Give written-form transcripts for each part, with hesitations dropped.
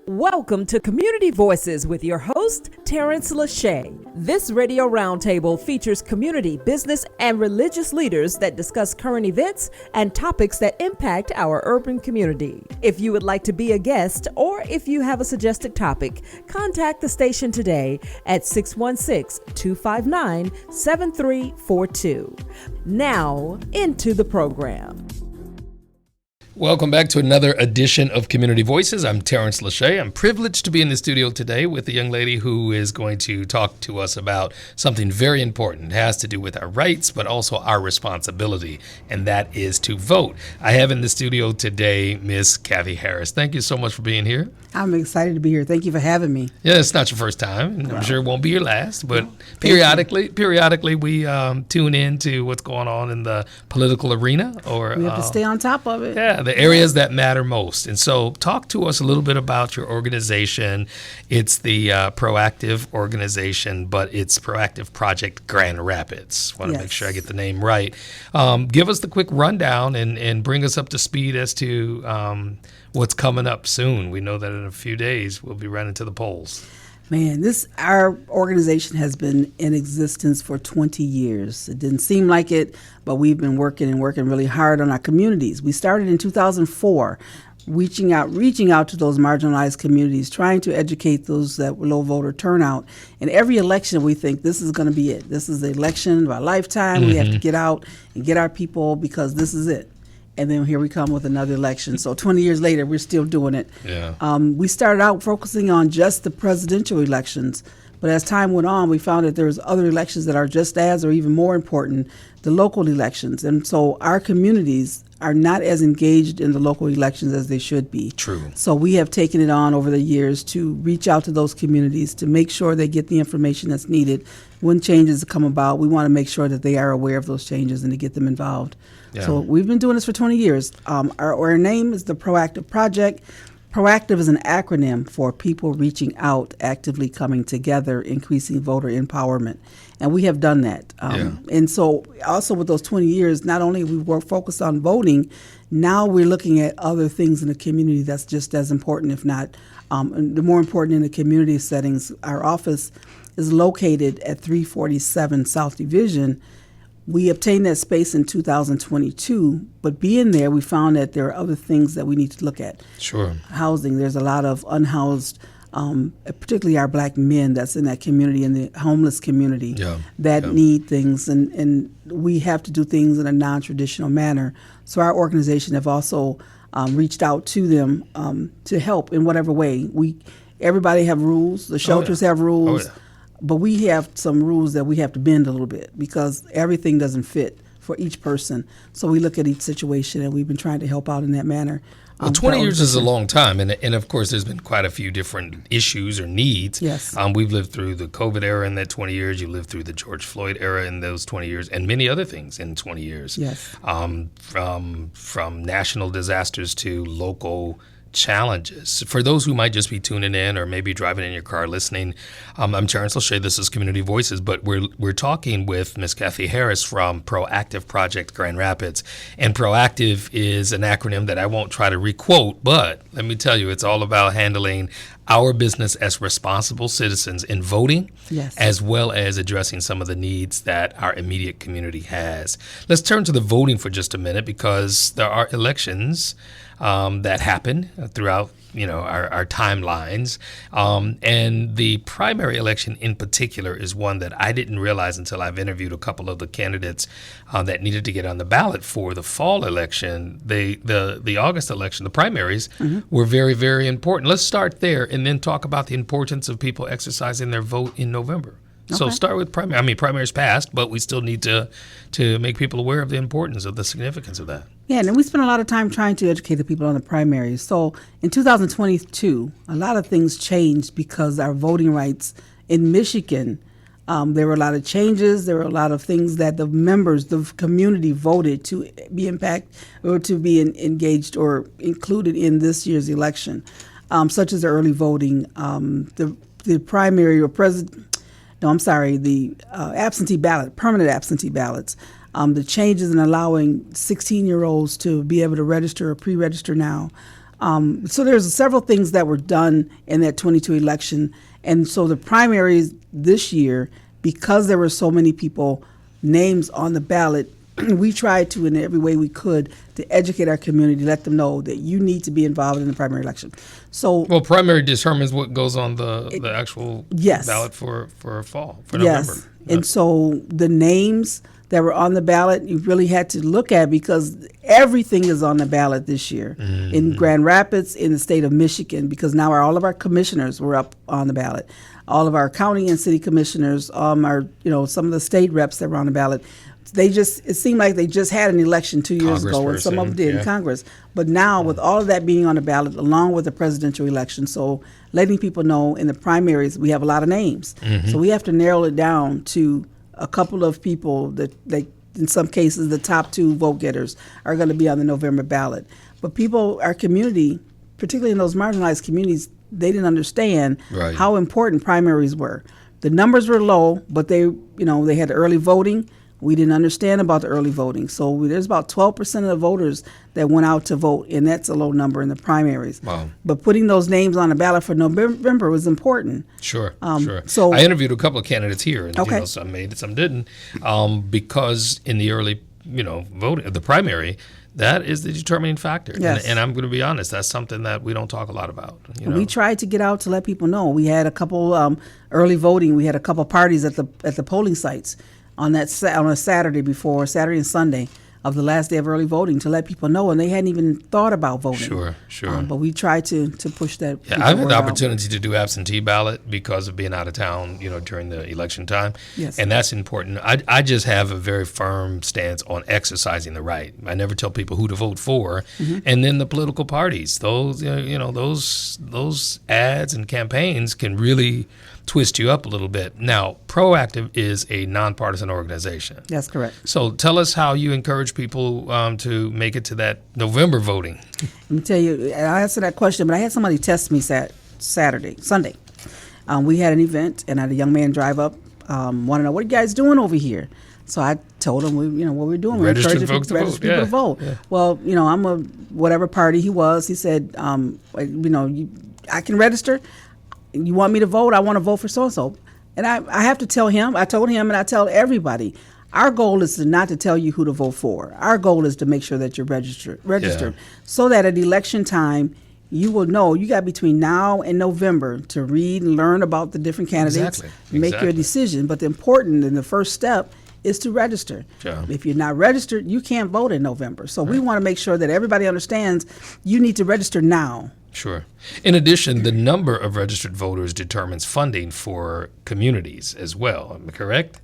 Welcome to Community Voices with your host, Terrence Lachey. This radio roundtable features community, business, and religious leaders that discuss current events and topics that impact our urban community. If you would like to be a guest or if you have a suggested topic, contact the station today at 616-259-7342. Now, into the program. Welcome back to another edition of Community Voices. I'm Terrence Lachey. I'm privileged to be in the studio today with a young lady who is going to talk to us about something very important. It has to do with our rights, but also our responsibility, and that is to vote. I have in the studio today Miss Kathy Harris. Thank you so much for being here. I'm excited to be here. Thank you for having me. Yeah, it's not your first time, and I'm sure it won't be your last, but periodically we tune in to what's going on in the political arena. We have to stay on top of it. Yeah, the areas that matter most. And so talk to us a little bit about your organization. It's the Proactive organization, but it's Proactive Project Grand Rapids. Want to make sure I get the name right. Give us the quick rundown and bring us up to speed as to what's coming up soon. We know that in a few days we'll be running to the polls. Man, our organization has been in existence for 20 years. It didn't seem like it, but we've been working really hard on our communities. We started in 2004, reaching out to those marginalized communities, trying to educate those that were low voter turnout. In every election, we think this is going to be it. This is the election of our lifetime. We have to get out and get our people because this is it. And then here we come with another election. So 20 years later, we're still doing it. Yeah. We started out focusing on just the presidential elections. But as time went on, we found that there's other elections that are just as or even more important, the local elections. And so our communities are not as engaged in the local elections as they should be. True. So we have taken it on over the years to reach out to those communities to make sure they get the information that's needed. When changes come about, we want to make sure that they are aware of those changes and to get them involved. Yeah. So we've been doing this for 20 years. Our name is the Proactive Project. Proactive is an acronym for people reaching out, actively coming together, increasing voter empowerment. And we have done that. And so also with those 20 years, not only we were focused on voting, now we're looking at other things in the community that's just as important, if not the more important in the community settings. Our office is located at 347 South Division. We obtained that space in 2022, but being there, we found that there are other things that we need to look at. Sure. Housing, there's a lot of unhoused, particularly our black men that's in that community, in the homeless community, that need things, and we have to do things in a non-traditional manner. So our organization have also reached out to them to help in whatever way. Everybody have rules, the shelters have rules. But we have some rules that we have to bend a little bit because everything doesn't fit for each person. So we look at each situation, and we've been trying to help out in that manner. Well, 20 years is a long time, and of course there's been quite a few different issues or needs. Yes. We've lived through the COVID era in that 20 years. You lived through the George Floyd era in those 20 years, and many other things in 20 years. Yes. From national disasters to local challenges. For those who might just be tuning in or maybe driving in your car listening, I'm Terrence Lachey. This is Community Voices, but we're talking with Miss Kathy Harris from Proactive Project Grand Rapids. And Proactive is an acronym that I won't try to requote, but let me tell you, it's all about handling our business as responsible citizens in voting, as well as addressing some of the needs that our immediate community has. Let's turn to the voting for just a minute because there are elections that happen throughout our timelines. And the primary election in particular is one that I didn't realize until I've interviewed a couple of the candidates that needed to get on the ballot for the fall election. The August election, the primaries, were very, very important. Let's start there and then talk about the importance of people exercising their vote in November. Okay. So start with primary. I mean, primaries passed, but we still need to make people aware of the importance of the significance of that. Yeah, and we spent a lot of time trying to educate the people on the primaries. So in 2022, a lot of things changed because our voting rights in Michigan, there were a lot of changes. There were a lot of things that the members, the community voted to be impacted or to be engaged or included in this year's election, such as the early voting, the primary or the absentee ballot, permanent absentee ballots, the changes in allowing 16-year-olds to be able to register or pre-register now, So there's several things that were done in that 22 election. And so the primaries this year, because there were so many people, names on the ballot, we tried to, in every way we could, to educate our community, let them know that you need to be involved in the primary election. So, well, primary determines what goes on the actual yes. ballot for fall, for yes. November. And so the names that were on the ballot, you really had to look at, because everything is on the ballot this year in Grand Rapids, in the state of Michigan, because now all of our commissioners were up on the ballot. All of our county and city commissioners, some of the state reps that were on the ballot. It seemed like they just had an election 2 years ago, and some of them did in Congress. But now, with all of that being on the ballot, along with the presidential election, so letting people know in the primaries, we have a lot of names. So we have to narrow it down to a couple of people that in some cases, the top 2 vote getters are going to be on the November ballot. But people, our community, particularly in those marginalized communities, they didn't understand how important primaries were. The numbers were low, but they had early voting. We didn't understand about the early voting. So there's about 12% of the voters that went out to vote, and that's a low number in the primaries. Wow. But putting those names on the ballot for November was important. Sure. So I interviewed a couple of candidates here, and some made it, some didn't, because in the early, voting, the primary, that is the determining factor. Yes. And I'm going to be honest, that's something that we don't talk a lot about. We tried to get out to let people know. We had a couple early voting. We had a couple parties at the polling sites on a Saturday and Sunday of the last day of early voting, to let people know, and they hadn't even thought about voting. Sure. But we tried to push that. Yeah, I've had the opportunity to do absentee ballot because of being out of town, during the election time. Yes. And that's important. I just have a very firm stance on exercising the right. I never tell people who to vote for. And then the political parties, those ads and campaigns can really twist you up a little bit. Now, Proactive is a nonpartisan organization. That's correct. So tell us how you encourage people to make it to that November voting. Let me tell you, I answered that question, but I had somebody test me Sunday. We had an event, and I had a young man drive up, want to know, what are you guys doing over here? So I told him, what we're doing. We're encouraging people to vote. Yeah. Well, I'm a whatever party he was. He said, I can register. You want me to vote? I want to vote for so-and-so. And I have to tell him, I told him, and I tell everybody, our goal is not to tell you who to vote for. Our goal is to make sure that you're registered so that at election time, you will know you got between now and November to read and learn about the different candidates, make your decision. But the important and the first step is to register. Yeah. If you're not registered, you can't vote in November. So we want to make sure that everybody understands you need to register now. Sure. In addition, the number of registered voters determines funding for communities as well. Am I correct?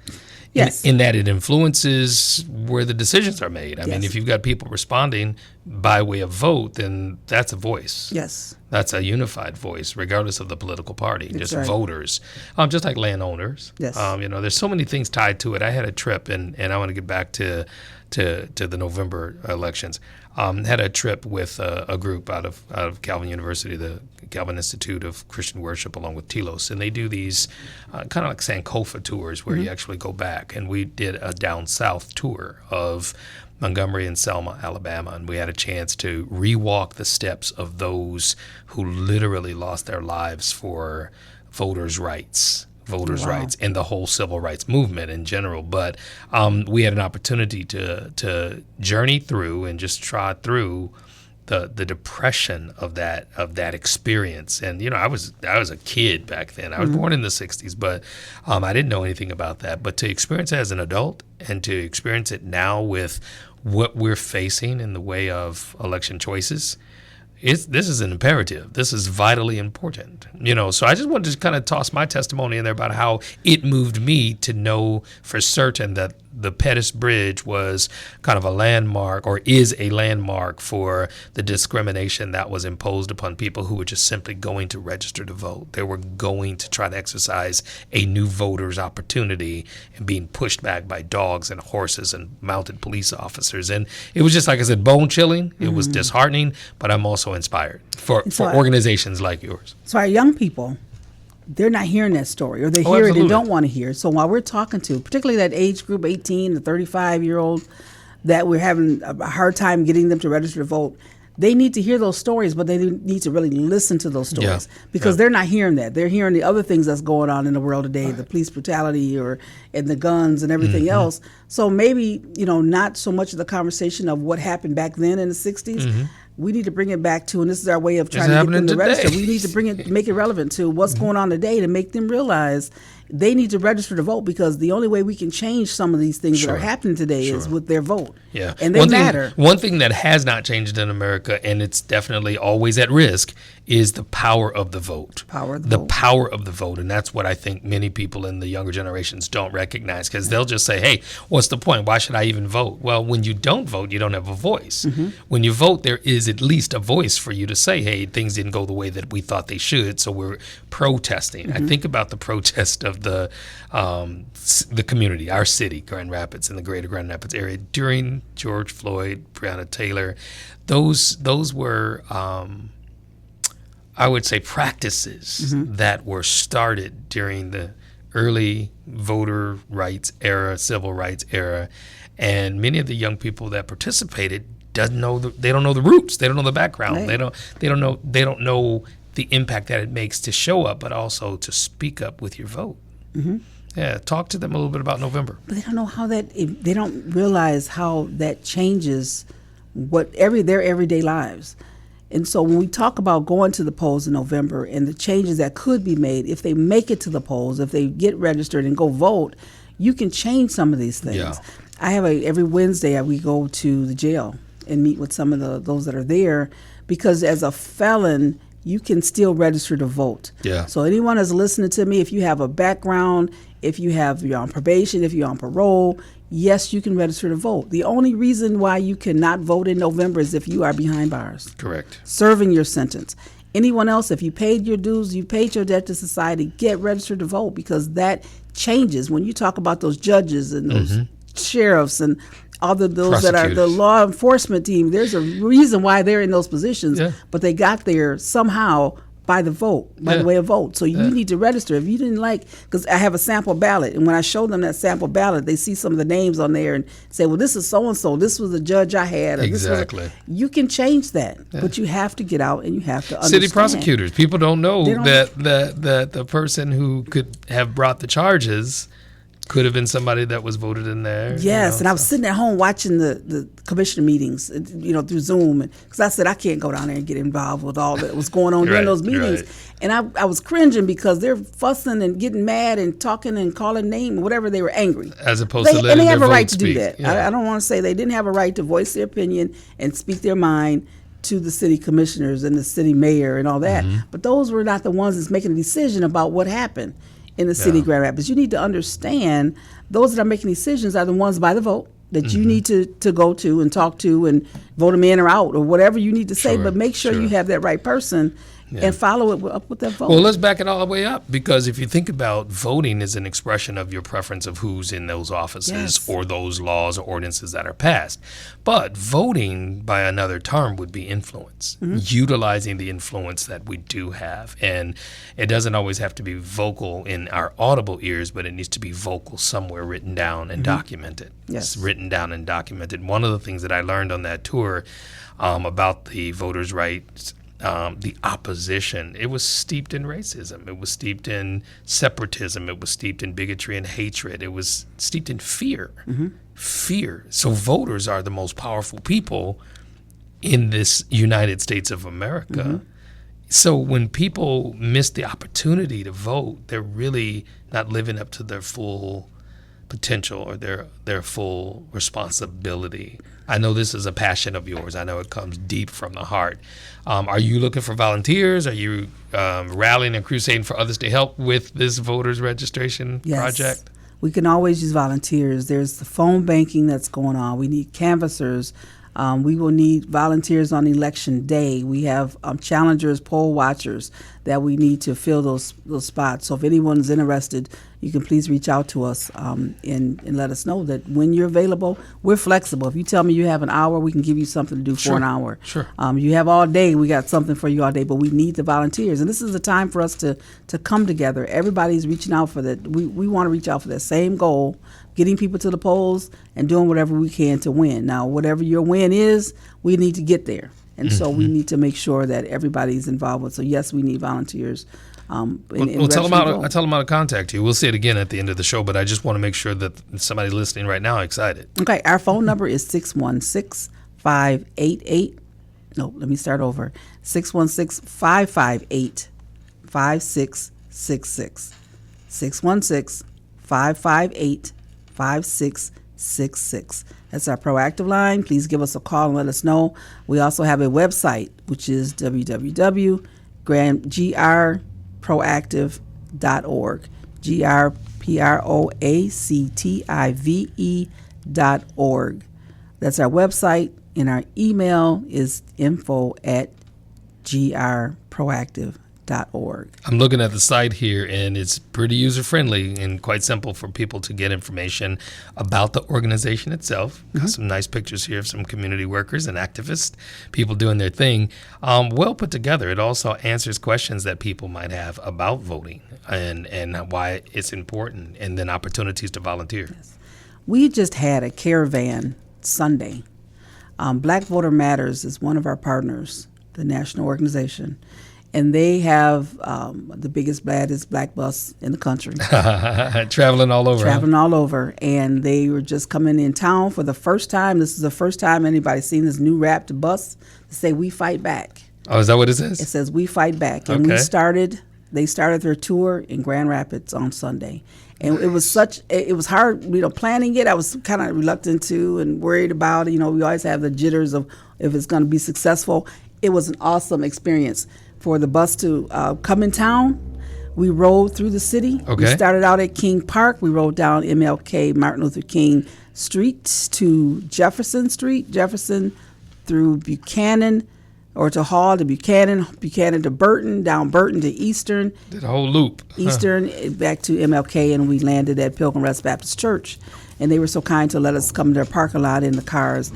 Yes. In that it influences where the decisions are made. I mean, if you've got people responding by way of vote, then that's a voice. Yes. That's a unified voice, regardless of the political party, just right. voters, just like landowners. Yes. There's so many things tied to it. I had a trip, and I want to get back to the November elections. Had a trip with a group out of Calvin University, the Calvin Institute of Christian Worship, along with Telos, and they do these kind of like Sankofa tours where you actually go back. And we did a down south tour of Montgomery and Selma, Alabama, and we had a chance to rewalk the steps of those who literally lost their lives for voters' rights and the whole civil rights movement in general. But we had an opportunity to journey through and just trot through the depression of that experience. And I was a kid back then. I was born in the 60s, but I didn't know anything about that. But to experience it as an adult and to experience it now with what we're facing in the way of election choices, this is an imperative. This is vitally important. So I just wanted to kind of toss my testimony in there about how it moved me to know for certain that the Pettus Bridge was kind of a landmark, or is a landmark, for the discrimination that was imposed upon people who were just simply going to register to vote. They were going to try to exercise a new voter's opportunity and being pushed back by dogs and horses and mounted police officers. And it was just, like I said, bone chilling. It was disheartening, but I'm also inspired for organizations like yours. So our young people, they're not hearing that story, or they hear it and don't want to hear it. So while we're talking to, particularly that age group, 18 to 35-year-old, that we're having a hard time getting them to register to vote, they need to hear those stories, but they need to really listen to those stories because they're not hearing that. They're hearing the other things that's going on in the world today, the police brutality and the guns and everything else. So maybe, not so much of the conversation of what happened back then in the 60s. We need to bring it back to, and this is our way of trying to get them to register. We need to make it relevant to what's going on today to make them realize they need to register to vote, because the only way we can change some of these things that are happening today is with their vote. Yeah. And they matter. One thing that has not changed in America, and it's definitely always at risk, is the power of the vote. Power of the vote. And that's what I think many people in the younger generations don't recognize, because they'll just say, hey, what's the point? Why should I even vote? Well, when you don't vote, you don't have a voice. When you vote, there is at least a voice for you to say, hey, things didn't go the way that we thought they should, so we're protesting. I think about the protest of the community, our city, Grand Rapids, and the greater Grand Rapids area during George Floyd, Breonna Taylor. Those were, I would say, practices that were started during the early voter rights era, civil rights era, and many of the young people that participated they don't know the roots, they don't know the background, right. they don't know the impact that it makes to show up, but also to speak up with your vote. Yeah, talk to them a little bit about November. But they don't know they don't realize how that changes their everyday lives. And so when we talk about going to the polls in November and the changes that could be made, if they make it to the polls, if they get registered and go vote, you can change some of these things. Yeah. I have every Wednesday we go to the jail and meet with some of those that are there, because as a felon, you can still register to vote. Yeah. So anyone that's listening to me, if you have a background, if you're on probation, if you're on parole, yes, you can register to vote. The only reason why you cannot vote in November is if you are behind bars. Correct. Serving your sentence. Anyone else, if you paid your dues, you paid your debt to society, get registered to vote, because that changes. When you talk about those judges and those sheriffs and those that are the law enforcement team, there's a reason why they're in those positions, but they got there somehow by the way of vote. So you need to register. If you didn't because I have a sample ballot, and when I show them that sample ballot, they see some of the names on there and say, well, this is so-and-so, this was a judge I had. Or exactly. You can change that, but you have to get out and you have to understand. City prosecutors, people don't know that the person who could have brought the charges could have been somebody that was voted in there. Yes, and I was sitting at home watching the commissioner meetings, through Zoom, because I said I can't go down there and get involved with all that was going on during those meetings. And I was cringing because they're fussing and getting mad and talking and calling names, whatever, they were angry. As opposed to letting their vote speak. And they have a right to do that. Yeah. I don't want to say they didn't have a right to voice their opinion and speak their mind to the city commissioners and the city mayor and all that. But those were not the ones that's making a decision about what happened in the city of Grand Rapids. You need to understand those that are making decisions are the ones by the vote that you need to go to and talk to and vote them in or out or whatever you need to say, but make sure you have that right person and follow it up with that vote. Well, let's back it all the way up, because if you think about voting as an expression of your preference of who's in those offices or those laws or ordinances that are passed. But voting, by another term, would be influence, utilizing the influence that we do have. And it doesn't always have to be vocal in our audible ears, but it needs to be vocal somewhere, written down and documented. Yes. It's written down and documented. One of the things that I learned on that tour about the voters' rights, the opposition, it was steeped in racism. It was steeped in separatism. It was steeped in bigotry and hatred. It was steeped in fear. Fear. So voters are the most powerful people in this United States of America. So when people miss the opportunity to vote, they're really not living up to their full potential or their full responsibility. I know this is a passion of yours. I know it comes deep from the heart. Are you looking for volunteers? Are you rallying and crusading for others to help with this voters registration project? We can always use volunteers. There's the phone banking that's going on. We need canvassers. We will need volunteers on election day. We have challengers, poll watchers that we need to fill those spots. So if anyone's interested, you can please reach out to us and let us know that when you're available, we're flexible. If you tell me you have an hour, we can give you something to do for an hour. Sure. You have all day, we got something for you all day, but we need the volunteers. And this is the time for us to come together. Everybody's reaching out for that. We want to reach out for that same goal, getting people to the polls and doing whatever we can to win. Now, whatever your win is, we need to get there. And so we need to make sure that everybody's involved with. So yes, we need volunteers. Well, tell them how to contact you. We'll say it again at the end of the show, but I just want to make sure that somebody listening right now is excited. Okay, our phone number is 616-588. No, let me start over. 616-558-5666. 616-558-5666. That's our proactive line. Please give us a call and let us know. We also have a website, which is www.grandproactive.org. GRPROACTIVE.org. That's our website, and our email is info@grproactive.org. I'm looking at the site here, and it's pretty user-friendly and quite simple for people to get information about the organization itself. Got some nice pictures here of some community workers and activists, people doing their thing. Well put together. It also answers questions that people might have about voting and why it's important, and then opportunities to volunteer. Yes. We just had a caravan Sunday. Black Voter Matters is one of our partners, the national organization. And they have the biggest, baddest black bus in the country. Traveling all over. All over. And they were just coming in town for the first time. This is the first time anybody's seen this new wrapped bus to say, "We fight back." Oh, is that what it says? It says, "We fight back." And they started their tour in Grand Rapids on Sunday. And it was hard, planning it. I was kind of reluctant to and worried about it. We always have the jitters of if it's going to be successful. It was an awesome experience. For the bus to come in town, we rode through the city. Okay. We started out at King Park. We rode down MLK, Martin Luther King Street to Jefferson Street, Jefferson through Buchanan, or to Hall to Buchanan, Buchanan to Burton, down Burton to Eastern. Did a whole loop. Eastern back to MLK, and we landed at Pilgrim Rest Baptist Church. And they were so kind to let us come to their parking lot in the cars.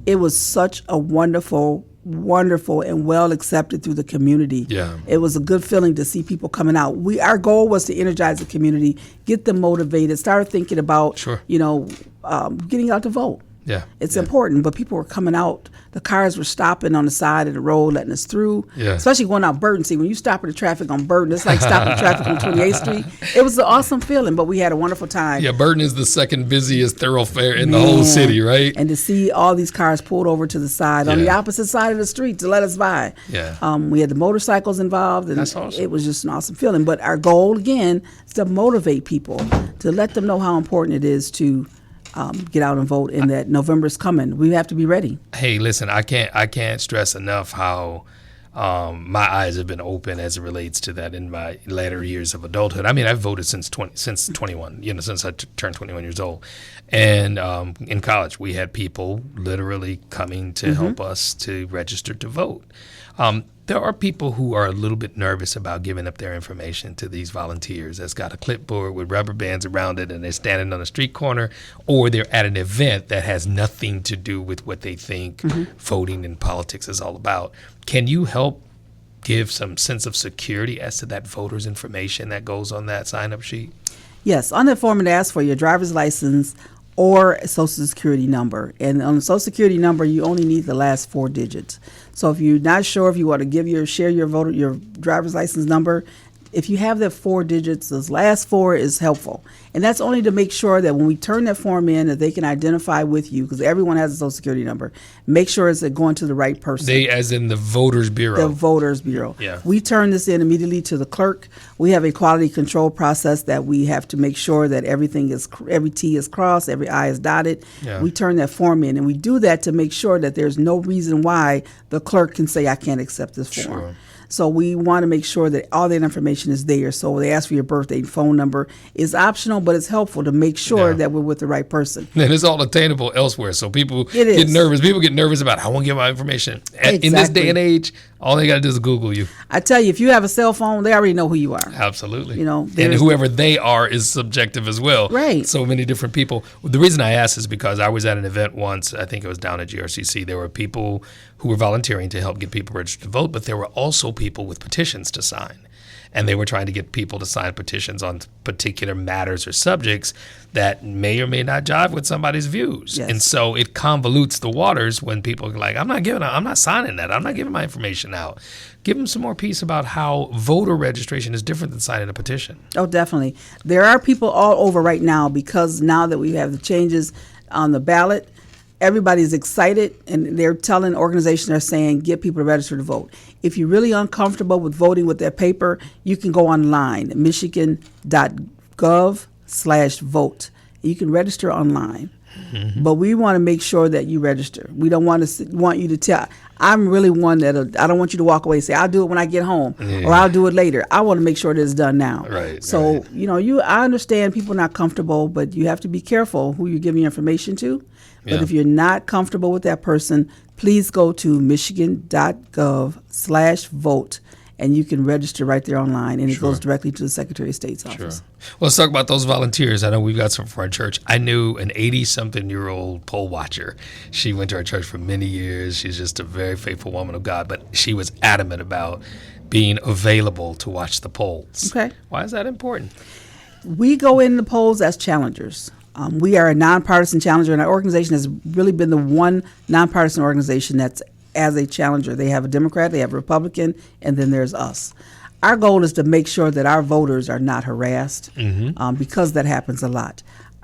It was such a wonderful and well accepted through the community. Yeah. It was a good feeling to see people coming out. Our goal was to energize the community, get them motivated, start thinking about, getting out to vote. Yeah. It's important, but people were coming out. The cars were stopping on the side of the road, letting us through. Yeah. Especially going out Burton. See, when you stop at the traffic on Burton, it's like stopping traffic on 28th Street. It was an awesome feeling, but we had a wonderful time. Yeah, Burton is the second busiest thoroughbare in the whole city, right? And to see all these cars pulled over to the side, on the opposite side of the street to let us by. Yeah. We had the motorcycles involved, and that's awesome. It was just an awesome feeling. But our goal, again, is to motivate people, to let them know how important it is to get out and vote, and that November's coming. We have to be ready. Hey, listen, I can't stress enough how my eyes have been open as it relates to that in my later years of adulthood. I mean, I've voted since 21, since I turned 21 years old. And in college, we had people literally coming to help us to register to vote. There are people who are a little bit nervous about giving up their information to these volunteers that's got a clipboard with rubber bands around it, and they're standing on a street corner, or they're at an event that has nothing to do with what they think voting and politics is all about. Can you help give some sense of security as to that voter's information that goes on that sign-up sheet? Yes. On that form, it asks for your driver's license or a Social Security number. And on the Social Security number, you only need the last 4 digits. So if you're not sure if you want to share your driver's license number, if you have that 4 digits, those last 4 is helpful. And that's only to make sure that when we turn that form in, that they can identify with you, because everyone has a Social Security number. Make sure it's going to the right person. They, as in the Voters Bureau. The Voters Bureau. Yeah. We turn this in immediately to the clerk. We have a quality control process that we have to make sure that every T is crossed, every I is dotted. Yeah. We turn that form in, and we do that to make sure that there's no reason why the clerk can say, "I can't accept this form." Sure. So we want to make sure that all that information is there. So they ask for your birthday and phone number. It's optional, but it's helpful to make sure that we're with the right person. And it's all attainable elsewhere. So people get nervous. People get nervous about, I want to get my information. Exactly. In this day and age, all they got to do is Google you. I tell you, if you have a cell phone, they already know who you are. Absolutely. And whoever they are is subjective as well. Right. So many different people. The reason I asked is because I was at an event once, I think it was down at GRCC. There were people who were volunteering to help get people registered to vote, but there were also people with petitions to sign. and they were trying to get people to sign petitions on particular matters or subjects that may or may not jive with somebody's views. Yes. And so it convolutes the waters when people are like, I'm not signing that. I'm not giving my information out. Give them some more piece about how voter registration is different than signing a petition. Oh, definitely. There are people all over right now, because now that we have the changes on the ballot, everybody's excited, and they're telling organizations, they're saying, get people to register to vote. If you're really uncomfortable with voting with their paper, you can go online, michigan.gov/vote. You can register online. Mm-hmm. But we want to make sure that you register. We don't want you to tell. I'm really one that I don't want you to walk away and say, I'll do it when I get home, or I'll do it later. I want to make sure that it's done now. Right. So, I understand people are not comfortable, but you have to be careful who you're giving your information to. But if you're not comfortable with that person, please go to michigan.gov/vote, and you can register right there online, and it goes directly to the Secretary of State's office. Well, let's talk about those volunteers. I know we've got some from our church. I knew an 80-something-year-old poll watcher. She went to our church for many years. She's just a very faithful woman of God, but she was adamant about being available to watch the polls. Okay. Why is that important? We go in the polls as challengers. We are a nonpartisan challenger, and our organization has really been the one nonpartisan organization that's as a challenger. They have a Democrat, they have a Republican, and then there's us. Our goal is to make sure that our voters are not harassed, because that happens a lot.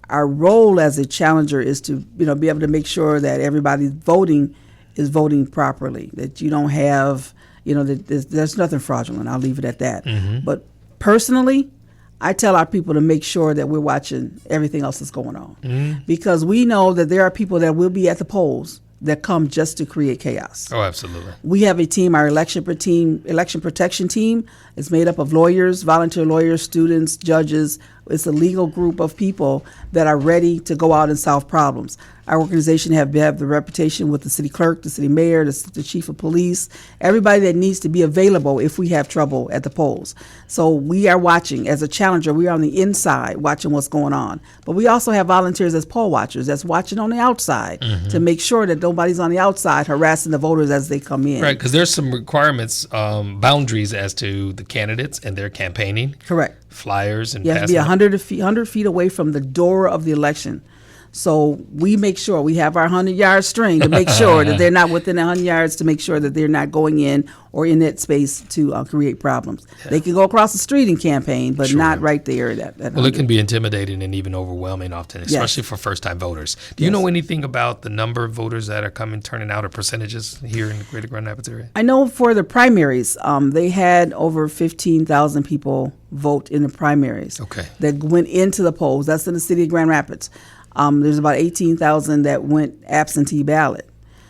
Our role as a challenger is to be able to make sure that everybody voting is voting properly, that you don't have, that there's nothing fraudulent. I'll leave it at that. But personally, I tell our people to make sure that we're watching everything else that's going on, because we know that there are people that will be at the polls that come just to create chaos. Oh, absolutely. We have a team, our election protection team is made up of lawyers, volunteer lawyers, students, judges. It's a legal group of people that are ready to go out and solve problems. Our organization have the reputation with the city clerk, the city mayor, the chief of police, everybody that needs to be available if we have trouble at the polls. So we are watching as a challenger. We are on the inside watching what's going on. But we also have volunteers as poll watchers that's watching on the outside to make sure that nobody's on the outside harassing the voters as they come in. Right, because there's some requirements, boundaries as to the candidates and their campaigning. Correct. Flyers and you have to be 100 feet away from the door of the election. So we make sure we have our 100-yard string to make sure that they're not within 100 yards, to make sure that they're not going in or in that space to create problems. Yeah. They can go across the street and campaign, but not right there. Well, it can be intimidating and even overwhelming often, especially for first-time voters. Do you know anything about the number of voters that are turning out, or percentages here in the Greater Grand Rapids area? I know for the primaries, they had over 15,000 people vote in the primaries. Okay. That went into the polls. That's in the city of Grand Rapids. There's about 18,000 that went absentee ballot.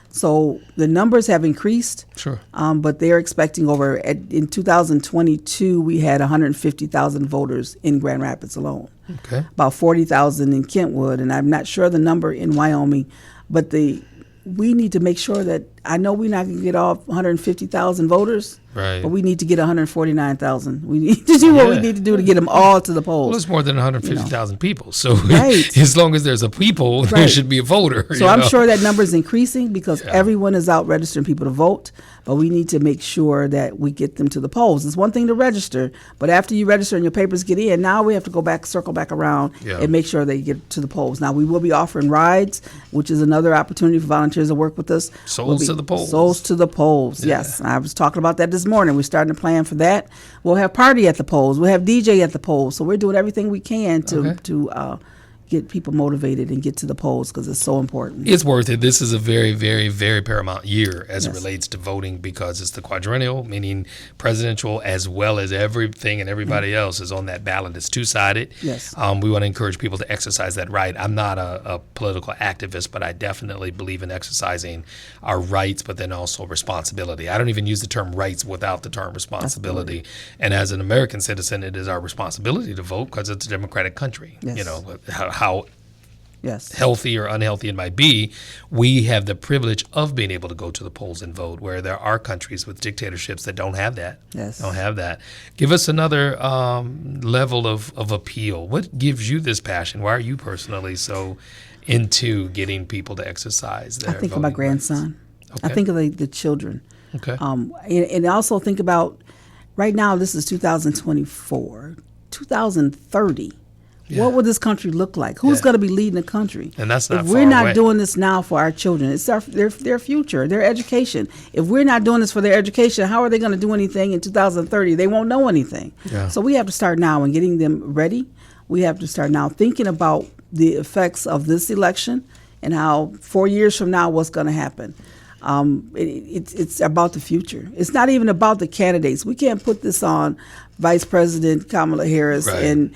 So the numbers have increased. Sure. But they're expecting in 2022, we had 150,000 voters in Grand Rapids alone. Okay. About 40,000 in Kentwood, and I'm not sure the number in Wyoming, but we need to make sure that, I know we're not going to get all 150,000 voters, but we need to get 149,000. We need to do what we need to do to get them all to the polls. Well, it's more than 150,000 people. So as long as there's a people, there should be a voter. So I'm sure that number is increasing because everyone is out registering people to vote, but we need to make sure that we get them to the polls. It's one thing to register, but after you register and your papers get in, now we have to circle back around and make sure they get to the polls. Now, we will be offering rides, which is another opportunity for volunteers to work with us. Souls to the polls. Souls to the polls, yes. I was talking about that this morning. We're starting to plan for that. We'll have party at the polls. We'll have DJ at the polls. So we're doing everything we can to get people motivated and get to the polls because it's so important. It's worth it. This is a very, very, very paramount year as it relates to voting because it's the quadrennial, meaning presidential as well as everything and everybody else is on that ballot. It's two-sided. Yes. We want to encourage people to exercise that right. I'm not a political activist, but I definitely believe in exercising our rights, but then also responsibility. I don't even use the term rights without the term responsibility. Absolutely. And as an American citizen, it is our responsibility to vote because it's a democratic country. Yes. You know, how healthy or unhealthy it might be, we have the privilege of being able to go to the polls and vote, where there are countries with dictatorships that don't have that. Yes. Don't have that. Give us another level of appeal. What gives you this passion? Why are you personally so into getting people to exercise their I think of my grandson. Okay. I think of the children. Okay. And also think about Right now, this is 2024. 2030. Yeah. What will this country look like? Who's going to be leading the country? And that's not if we're not away. Doing this now for our children, it's their future, their education. If we're not doing this for their education, how are they going to do anything in 2030? They won't know anything. Yeah. So we have to start now and getting them ready. We have to start now thinking about the effects of this election and how 4 years from now, what's going to happen. It's about the future. It's not even about the candidates. We can't put this on Vice President Kamala Harris and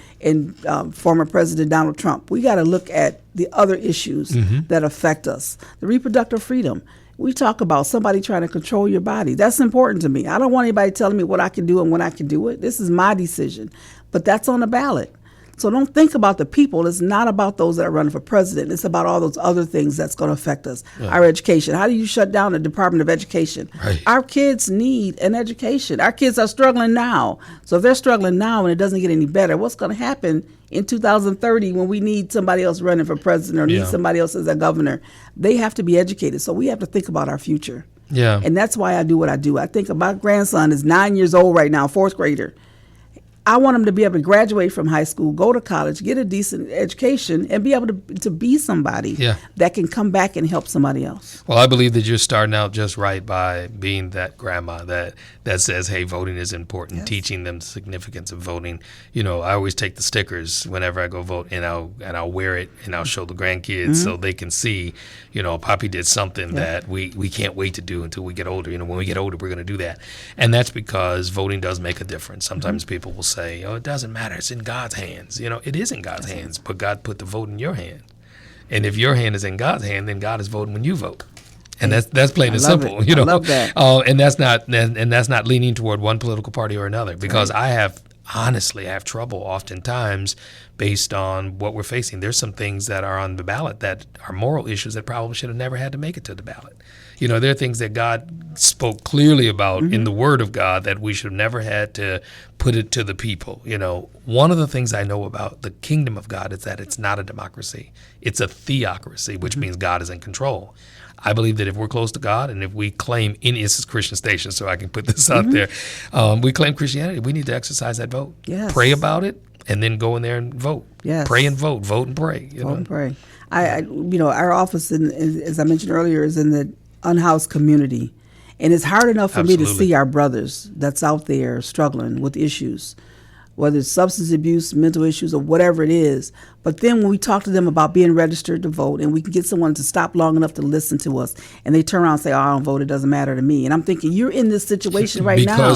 former President Donald Trump. We got to look at the other issues that affect us. The reproductive freedom. We talk about somebody trying to control your body. That's important to me. I don't want anybody telling me what I can do and when I can do it. This is my decision. But that's on the ballot. So don't think about the people. It's not about those that are running for president. It's about all those other things that's going to affect us. Yeah. Our education. How do you shut down the Department of Education? Right. Our kids need an education. Our kids are struggling now. So if they're struggling now and it doesn't get any better, what's going to happen in 2030 when we need somebody else running for president or need somebody else as a governor? They have to be educated. So we have to think about our future. Yeah. And that's why I do what I do. I think my grandson is 9 years old right now, fourth grader. I want them to be able to graduate from high school, go to college, get a decent education, and be able to be somebody that can come back and help somebody else. Well, I believe that you're starting out just right by being that grandma that says, hey, voting is important, teaching them the significance of voting. You know, I always take the stickers whenever I go vote, and I'll wear it, and I'll show the grandkids so they can see, you know, Poppy did something that we can't wait to do until we get older. You know, when we get older, we're going to do that. And that's because voting does make a difference. Sometimes people will say, oh, it doesn't matter. It's in God's hands. You know, it is in God's hands, but God put the vote in your hand. And if your hand is in God's hand, then God is voting when you vote. And that's plain and simple. You know, I love that. And that's not leaning toward one political party or another, because I have trouble oftentimes based on what we're facing. There's some things that are on the ballot that are moral issues that probably should have never had to make it to the ballot. You know, there are things that God spoke clearly about in the Word of God that we should have never had to put it to the people. You know, one of the things I know about the kingdom of God is that it's not a democracy. It's a theocracy, which means God is in control. I believe that if we're close to God and if we claim this is Christian Station, so I can put this out there, we claim Christianity, we need to exercise that vote. Yes. Pray about it and then go in there and vote. Yes. Pray and vote. Vote and pray. Vote and pray. Our office, as I mentioned earlier, is in the unhoused community. And it's hard enough for me to see our brothers that's out there struggling with issues, whether it's substance abuse, mental issues, or whatever it is. But then when we talk to them about being registered to vote, and we can get someone to stop long enough to listen to us, and they turn around and say, oh, I don't vote, it doesn't matter to me. And I'm thinking, you're in this situation now.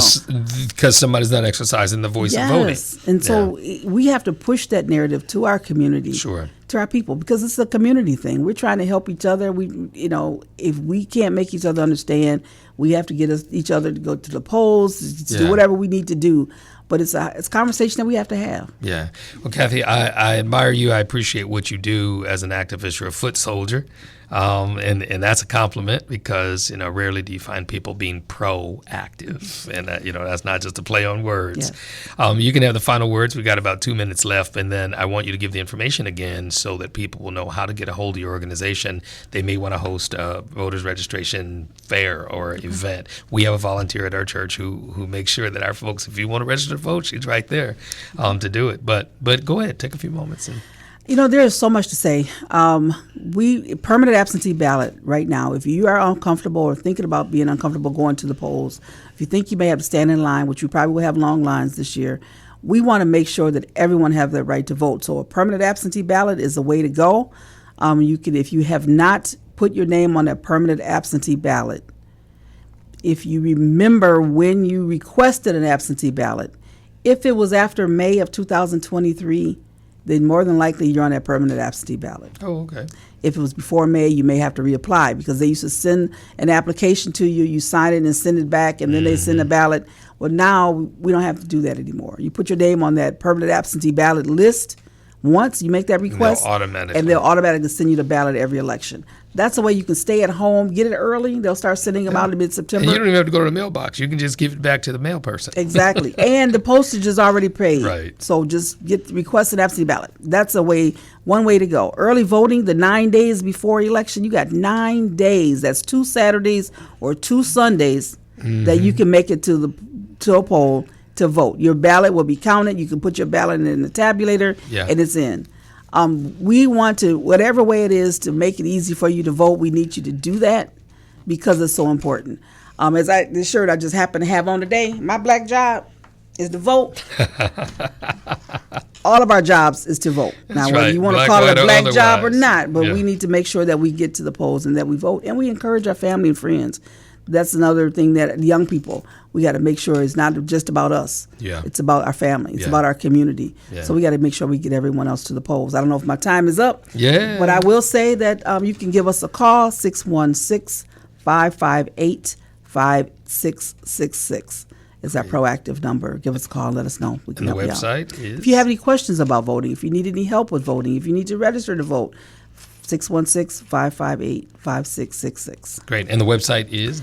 Because somebody's not exercising the voice of voting. And so we have to push that narrative to our community, to our people, because it's a community thing. We're trying to help each other. If we can't make each other understand, we have to get each other to go to the polls, to do whatever we need to do. But it's a conversation that we have to have. Yeah. Well, Kathy, I admire you. I appreciate what you do as an activist. You're a foot soldier. And that's a compliment, because, you know, rarely do you find people being proactive. And, that's not just a play on words. Yeah. You can have the final words. We got about 2 minutes left. And then I want you to give the information again so that people will know how to get a hold of your organization. They may want to host a voters registration fair or event. We have a volunteer at our church who makes sure that our folks, if you want to register to vote, she's right there to do it. But go ahead, take a few moments. There is so much to say. Permanent absentee ballot right now, if you are uncomfortable or thinking about being uncomfortable going to the polls, if you think you may have to stand in line, which you probably will have long lines this year, we want to make sure that everyone have the right to vote. So a permanent absentee ballot is the way to go. If you have not put your name on that permanent absentee ballot, if you remember when you requested an absentee ballot, if it was after May of 2023, then more than likely you're on that permanent absentee ballot. Oh, okay. If it was before May, you may have to reapply, because they used to send an application to you, you sign it and send it back, and then they send a ballot. Well, now we don't have to do that anymore. You put your name on that permanent absentee ballot list once, you make that request, and they'll automatically send you the ballot every election. That's the way you can stay at home, get it early. They'll start sending them out in mid-September. And you don't even have to go to the mailbox. You can just give it back to the mail person. Exactly. And the postage is already paid. Right. So just request an absentee ballot. That's one way to go. Early voting, the 9 days before election, you got 9 days. That's 2 Saturdays or 2 Sundays that you can make it to to a poll to vote. Your ballot will be counted. You can put your ballot in the tabulator, and it's in. We want to, whatever way it is, to make it easy for you to vote. We need you to do that because it's so important. This shirt I just happen to have on today, my black job is to vote. All of our jobs is to vote. That's now, whether right. you want to Black, call it a white, black job or otherwise. not, but Yeah. we need to make sure that we get to the polls and that we vote. And we encourage our family and friends. That's another thing that young people, we got to make sure it's not just about us. Yeah. It's about our family. It's Yeah. about our community. Yeah. So we got to make sure we get everyone else to the polls. I don't know if my time is up. Yeah. But I will say that you can give us a call, 616-558-5666. Is our proactive number. Give us a call. Let us know. We can And the help you out. website is? If you have any questions about voting, if you need any help with voting, if you need to register to vote, 616-558-5666. Great. And the website is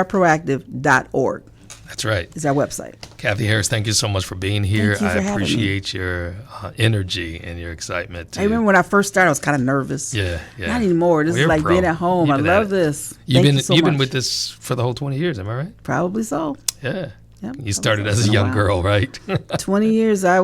www.grproactive.org That's right. is our website. Kathy Harris, thank you so much for being here. Thank you for I having me. appreciate your energy and your excitement. I remember when I first started, I was kind of nervous. Yeah. Not anymore. This Well, is you're like pro. being at home. You've I been at love it. this. You've Thank been you so you've much. been with this for the whole 20 years, am I right? Probably so. Yeah. Yep. You started It's as a been young while. girl, right? 20 years, I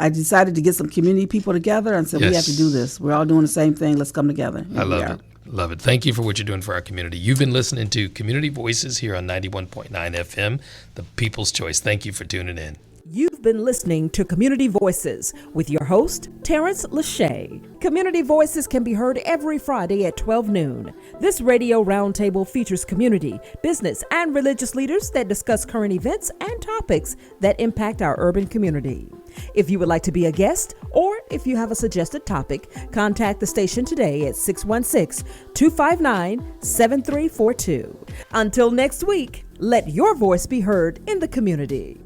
decided to get some community people together and said, we have to do this. We're all doing the same thing. Let's come together. I love it. Love it. Thank you for what you're doing for our community. You've been listening to Community Voices here on 91.9 FM, the People's Choice. Thank you for tuning in. You've been listening to Community Voices with your host, Terrence Lachey. Community Voices can be heard every Friday at 12 noon. This radio roundtable features community, business, and religious leaders that discuss current events and topics that impact our urban community. If you would like to be a guest, or if you have a suggested topic, contact the station today at 616-259-7342. Until next week, let your voice be heard in the community.